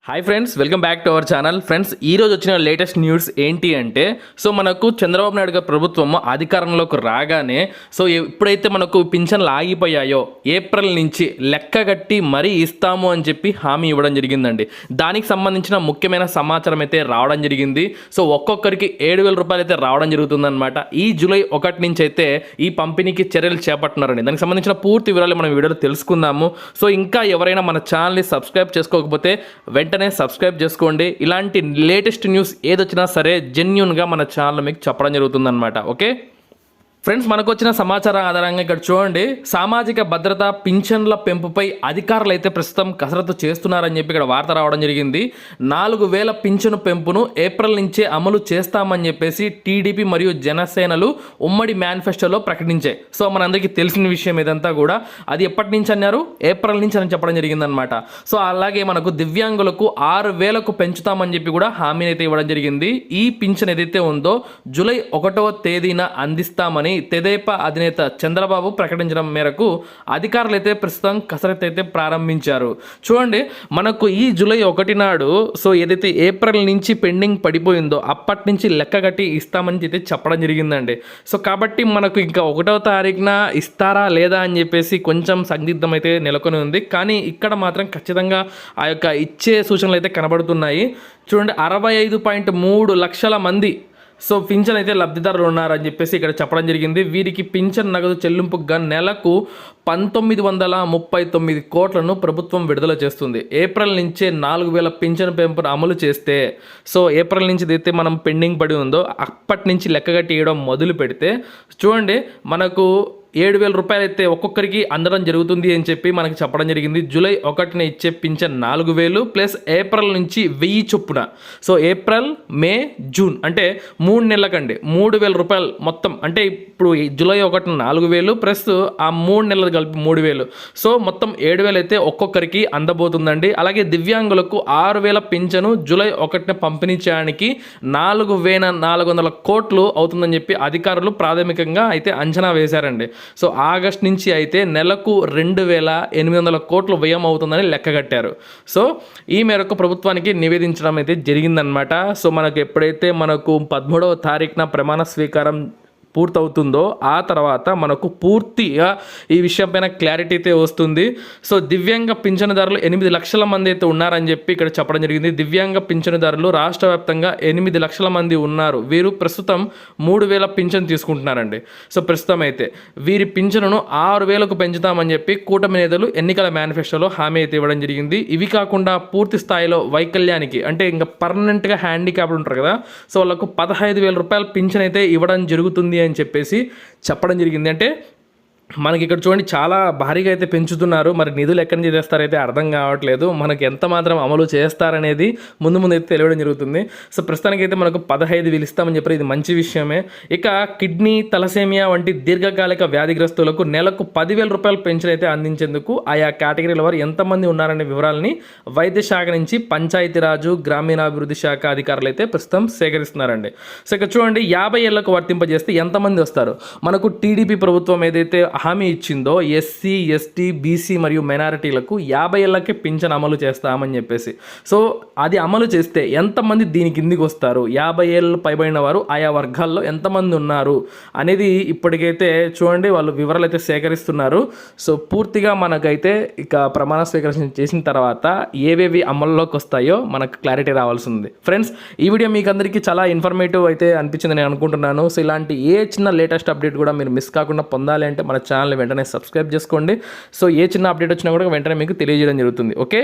Hi friends, welcome back to our channel. Friends, ఈ రోజు వచ్చిన లేటెస్ట్ న్యూస్ ఏంటి అంటే మనకు చంద్రబాబు నాయుడు గారి ప్రభుత్వం అధికారంలోకి రాగానే ఎప్పుడైతే మనకు పింఛన్లు ఆగిపోయాయో ఏప్రిల్ నుంచి లెక్క కట్టి మరీ ఇస్తాము అని చెప్పి హామీ ఇవ్వడం జరిగిందండి. దానికి సంబంధించిన ముఖ్యమైన సమాచారం అయితే రావడం జరిగింది. ఒక్కొక్కరికి 7,000 రూపాయలు అయితే రావడం జరుగుతుందన్నమాట. ఈ జూలై 1 నుంచి అయితే ఈ పంపిణీకి చర్యలు చేపడుతున్నారండి. దానికి సంబంధించిన పూర్తి వివరాలు మనం వీడియోలో తెలుసుకుందాము. ఇంకా ఎవరైనా మన ఛానల్ని సబ్స్క్రైబ్ చేసుకోకపోతే వెంటనే సబ్స్క్రైబ్ చేసుకోండి. ఇలాంటి లేటెస్ట్ న్యూస్ ఏదొచ్చినా సరే జెన్యూన్గా మన ఛానల్ మీకు చెప్పడం జరుగుతుందన్నమాట. ఓకే ఫ్రెండ్స్, మనకు వచ్చిన సమాచారం ఆధారంగా ఇక్కడ చూడండి, సామాజిక భద్రత పింఛన్ల పెంపుపై అధికారులు అయితే ప్రస్తుతం కసరత్తు చేస్తున్నారని చెప్పి ఇక్కడ వార్త రావడం జరిగింది. 4,000 పింఛను పెంపును ఏప్రిల్ నుంచే అమలు చేస్తామని చెప్పేసి టీడీపీ మరియు జనసేనలు ఉమ్మడి మేనిఫెస్టోలో ప్రకటించాయి. మనందరికీ తెలిసిన విషయం ఇదంతా కూడా. అది ఎప్పటి నుంచి అన్నారు? ఏప్రిల్ నుంచి అని చెప్పడం జరిగిందనమాట. అలాగే మనకు దివ్యాంగులకు 6,000కు పెంచుతామని చెప్పి కూడా హామీని అయితే ఇవ్వడం జరిగింది. ఈ పింఛన్ ఏదైతే ఉందో జూలై 1వ తేదీన అందిస్తామని తెదేపా అధినేత చంద్రబాబు ప్రకటించడం మేరకు అధికారులు అయితే ప్రస్తుతం కసరత్తు అయితే ప్రారంభించారు. చూడండి, మనకు ఈ జూలై 1 నాడు ఏదైతే ఏప్రిల్ నుంచి పెండింగ్ పడిపోయిందో అప్పటి నుంచి లెక్క కట్టి ఇస్తామని అయితే చెప్పడం జరిగిందండి. కాబట్టి మనకు ఇంకా 1వ తారీఖున ఇస్తారా లేదా అని చెప్పేసి కొంచెం సందిగ్ధం అయితే నెలకొని ఉంది. కానీ ఇక్కడ మాత్రం ఖచ్చితంగా ఆ యొక్క ఇచ్చే సూచనలు అయితే కనబడుతున్నాయి. చూడండి, 65.3 లక్షల మంది పింఛన్ అయితే లబ్ధిదారులు ఉన్నారని చెప్పేసి ఇక్కడ చెప్పడం జరిగింది. వీరికి పింఛన్ నగదు చెల్లింపుగా నెలకు 1,939 కోట్లను ప్రభుత్వం విడుదల చేస్తుంది. ఏప్రిల్ నుంచే 4,000 పింఛన్ పెంపును అమలు చేస్తే ఏప్రిల్ నుంచి అయితే మనం పెండింగ్ పడి ఉందో అప్పటి నుంచి లెక్కగట్టి ఇవ్వడం మొదలు పెడితే చూడండి, మనకు 7,000 రూపాయలు అయితే ఒక్కొక్కరికి అందడం జరుగుతుంది అని చెప్పి మనకి చెప్పడం జరిగింది. జూలై 1న ఇచ్చే పింఛన్ 4,000 ప్లస్ ఏప్రిల్ నుంచి 1,000 చొప్పున. ఏప్రిల్, మే, జూన్ అంటే 3 నెలలకండి 3,000 రూపాయలు మొత్తం. అంటే ఇప్పుడు జూలై 1న 4,000 ప్లస్ ఆ 3 నెలలు కలిపి 3,000. మొత్తం 7,000 అయితే ఒక్కొక్కరికి అందబోతుందండి. అలాగే దివ్యాంగులకు 6,000 పింఛను జూలై 1న పంపిణీ చేయడానికి 4,400 కోట్లు అవుతుందని చెప్పి అధికారులు ప్రాథమికంగా అయితే అంచనా వేశారండి. ఆగస్ట్ నుంచి అయితే నెలకు 2,800 కోట్లు వ్యయం అవుతుందని లెక్కగట్టారు. ఈ మేరకు ప్రభుత్వానికి నివేదించడం అయితే జరిగిందనమాట. మనకు ఎప్పుడైతే మనకు 13వ తారీఖున ప్రమాణ స్వీకారం పూర్తవుతుందో ఆ తర్వాత మనకు పూర్తిగా ఈ విషయం పైన క్లారిటీ అయితే వస్తుంది. దివ్యాంగ పింఛనుదారులు 8 లక్షల మంది అయితే ఉన్నారని చెప్పి ఇక్కడ చెప్పడం జరిగింది. దివ్యాంగ పింఛనుదారులు రాష్ట్ర వ్యాప్తంగా 8 లక్షల మంది ఉన్నారు. వీరు ప్రస్తుతం 3,000 పింఛన్ తీసుకుంటున్నారండి. ప్రస్తుతం అయితే వీరి పింఛనును 6,000కు పెంచుతామని చెప్పి కూటమి నేతలు ఎన్నికల మేనిఫెస్టోలో హామీ అయితే ఇవ్వడం జరిగింది. ఇవి కాకుండా పూర్తి స్థాయిలో వైకల్యానికి అంటే ఇంకా పర్మనెంట్గా హ్యాండిక్యాప్డ్ ఉంటారు కదా, వాళ్ళకు 15,000 రూపాయల పింఛన్ అయితే ఇవ్వడం జరుగుతుంది అని చెప్పేసి చెప్పడం జరిగింది. అంటే మనకి ఇక్కడ చూడండి, చాలా భారీగా అయితే పెంచుతున్నారు. మరి నిధులు ఎక్కడి నుంచి తెస్తారైతే అర్థం కావట్లేదు. మనకి ఎంత మాత్రం అమలు చేస్తారనేది ముందు అయితే తెలియడం జరుగుతుంది. ప్రస్తుతానికి అయితే మనకు 15,000 ఇస్తామని చెప్పారు. ఇది మంచి విషయమే. ఇక కిడ్నీ, తలసేమియా వంటి దీర్ఘకాలిక వ్యాధిగ్రస్తులకు నెలకు 10,000 రూపాయలు పెన్షన్ అయితే అందించేందుకు ఆయా కేటగిరీల వారు ఎంతమంది ఉన్నారనే వివరాలని వైద్య శాఖ నుంచి పంచాయతీరాజు, గ్రామీణాభివృద్ధి శాఖ అధికారులు అయితే ప్రస్తుతం సేకరిస్తున్నారండి. ఇక చూడండి, 50 ఏళ్లకు వర్తింపజేస్తే ఎంతమంది వస్తారు? మనకు టీడీపీ ప్రభుత్వం ఏదైతే హామీ ఇచ్చిందో ఎస్సీ, ఎస్టీ, బీసీ మరియు మైనారిటీలకు 50 ఏళ్ళకే పింఛన్ అమలు చేస్తామని చెప్పేసి అది అమలు చేస్తే ఎంతమంది దీని కిందికి వస్తారు, 50 ఏళ్ళు పైబడిన వారు ఆయా వర్గాల్లో ఎంతమంది ఉన్నారు అనేది ఇప్పటికైతే చూడండి వాళ్ళు వివరాలు అయితే సేకరిస్తున్నారు. పూర్తిగా మనకైతే ఇక ప్రమాణ స్వీకరణ చేసిన తర్వాత ఏవేవి అమల్లోకి వస్తాయో మనకు క్లారిటీ రావాల్సి ఉంది. ఫ్రెండ్స్, ఈ వీడియో మీకు అందరికీ చాలా ఇన్ఫర్మేటివ్ అయితే అనిపించింది నేను అనుకుంటున్నాను. ఇలాంటి ఏ చిన్న లేటెస్ట్ అప్డేట్ కూడా మీరు మిస్ కాకుండా పొందాలి అంటే మన ఛానల్ని వెంటనే సబ్స్క్రైబ్ చేసుకోండి. ఏ చిన్న అప్డేట్ వచ్చినా కూడా వెంటనే మీకు తెలియజేయడం జరుగుతుంది. ఓకే.